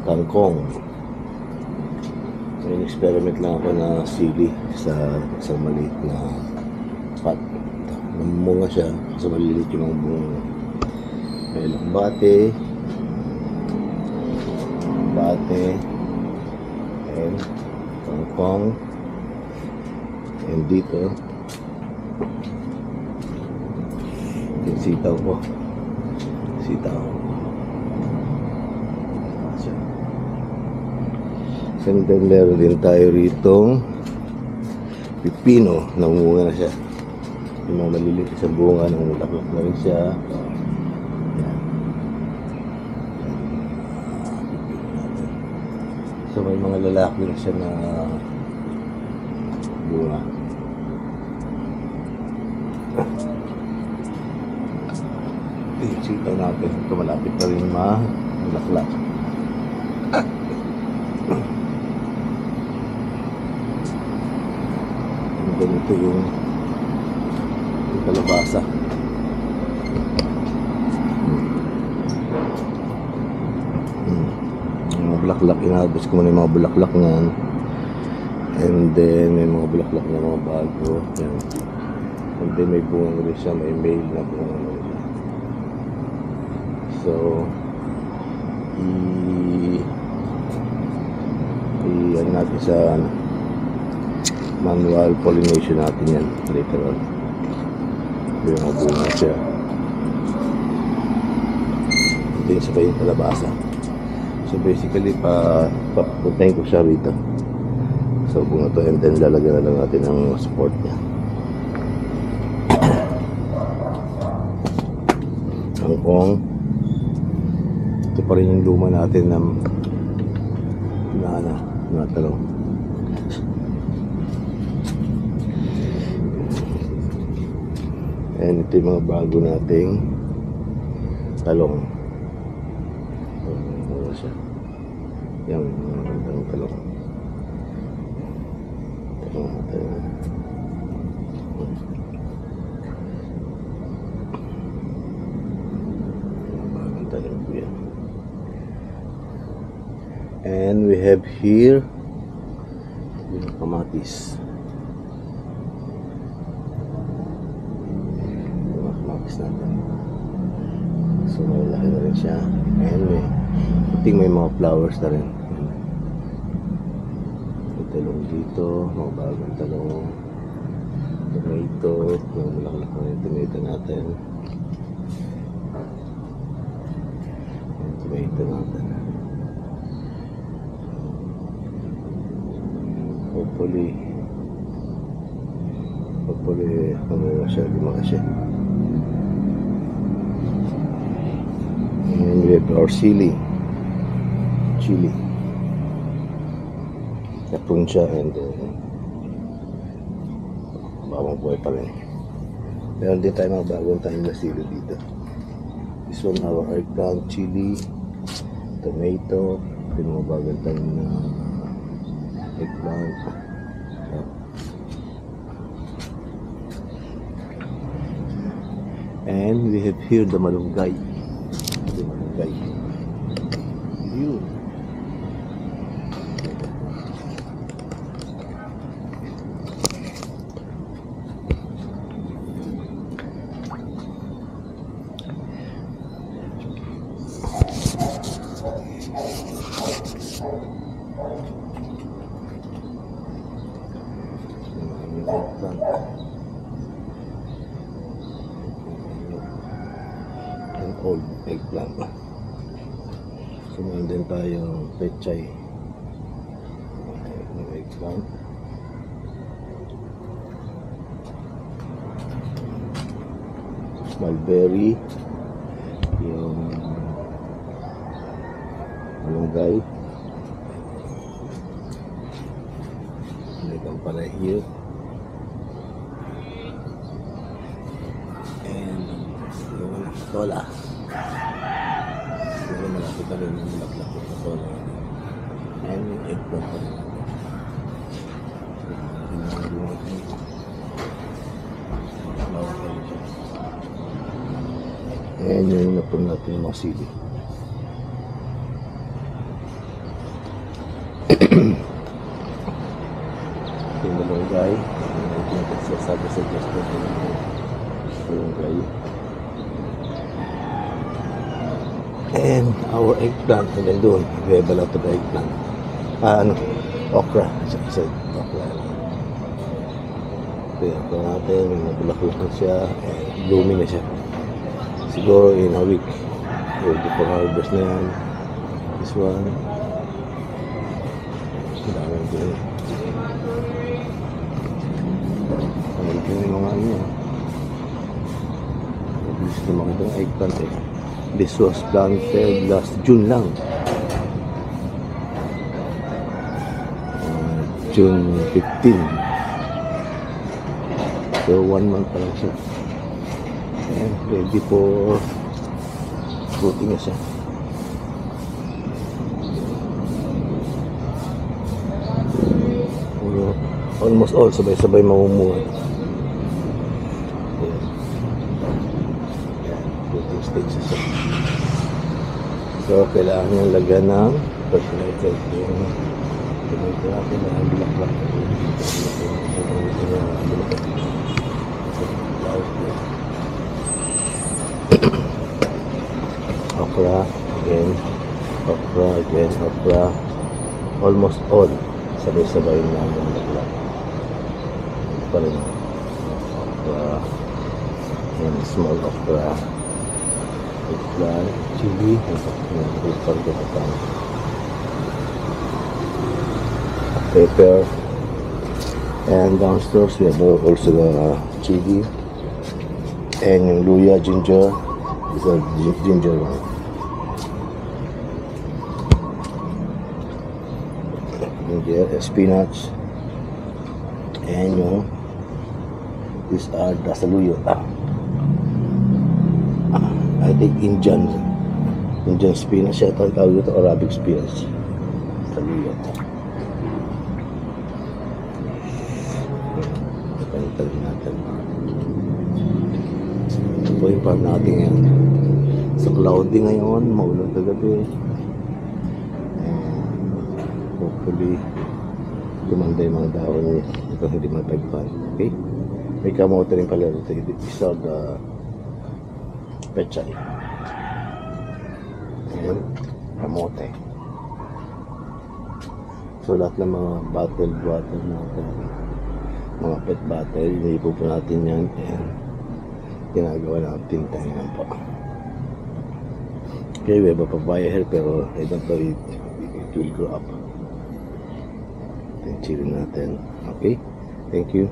kangkong. May experiment lang ako na sili sa isang maliit na pot. Namunga siya kasi maliliit yung mga bunga. May ilang bate and kangkong, and dito yung sitaw ko. And then meron din tayo rito pipino, namunga na siya. Yung mga maliliit sa bunga, namulaklak na rin siya. Yan. So may mga lalaki na siya na bunga. Yung sitaw natin, ito malapit na rin malaklak. Ganito yung kalabasa. Mga bulaklak, inabos ko muna yung mga bulaklak niyan. And then may mga bulaklak na mga bago. Yan. And then may bunga rin siya, may male na bunga rin siya. So ano natin sa manual pollination natin yan later on. Yung mga bunga siya. Ito yung sabay yung kalabasa. So basically papuntahin ko siya rito sa bunga to, and then lalagyan na lang natin ang support niya. Kangkong. Ito pa rin yung luma natin na talong. And ito yung mga bago nating talong. Ano siya? Yan, ang talong. Bagong talong po yan. And we have here yung kamatis. Natin. So malaki na rin siya. And may mga flowers na rin. May talong dito, mga bagong talong, tomato, mga malakalak na yung tomato natin. Yung tomato natin. Hopefully ano siya, lumaki siya. And we have our chili. Kapun siya, and bawang buhay pa rin. Meron din tayo mga bagong tayo na sili dito. This one, our eggplant, chili, tomato, yung mga bagong tayo na eggplant. And we have here the malunggay. Yun. An old eggplant. So meron din tayong pechay ng eggplant. Mulberry, yung malunggay, may kampanahiyo, and yung tola. Siguro malapit na rin yung malaklak yung tola, and yung eggplant pa rin. And yun na po natin yung mga sili. Yung malunggay. Sabi sa gusto ko malunggay. And our eggplant. And then doon, we have a lot of eggplant. Okra. I said okra. Kaya ito natin, may nabulaklak na siya. And blooming na siya. Siguro in a week. Ready for harvest na yan. This one. Daming din. Ito yung mga ano. Gusto makita ng eggplant eh. This was planted last June lang. June 15. So 1 month pa lang siya. And ready for fruiting na siya. Almost all sabay-sabay mamumunga. Fruiting stage siya. So kailangan niyang lagyan ng fertilizer. Yung tomato natin na ang bilak-bilak. Okra again, okra. Almost all sabay-sabay na ang bilak-bilak. Pa rin okra and small okra, eggplant, chili, pepper, and downstairs we have also the chili and yung luya, ginger. This is a ginger one. Ginger, spinach, and yung these are the saluyo. I think Indian spinach yata ang tawag ito, Arabic spinach. Saluyo. Palitan natin. Ito po yung farm natin ngayon. Sa cloudy ngayon, maulan na gabi. Hopefully, gumanda yung mga dahon niya. Ito hindi matagpan. Okay? May kamote rin pala ito. Isa the pechay. Ayan. Kamote. So lahat ng mga bottled water natin, mga pet bottle, inipo po natin yan and ginagawa natin tayo lang po. Okay, we have a papaya here pero I don't know it will grow up. Then chili natin. Okay, thank you.